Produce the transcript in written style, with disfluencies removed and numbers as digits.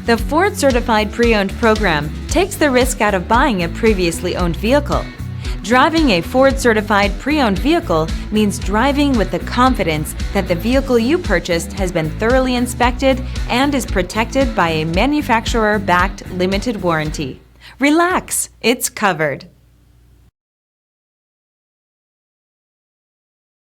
The Ford Certified Pre-Owned program takes the risk out of buying a previously owned vehicle. Driving a Ford Certified Pre-Owned vehicle means driving with the confidence that the vehicle you purchased has been thoroughly inspected and is protected by a manufacturer-backed limited warranty. Relax, it's covered.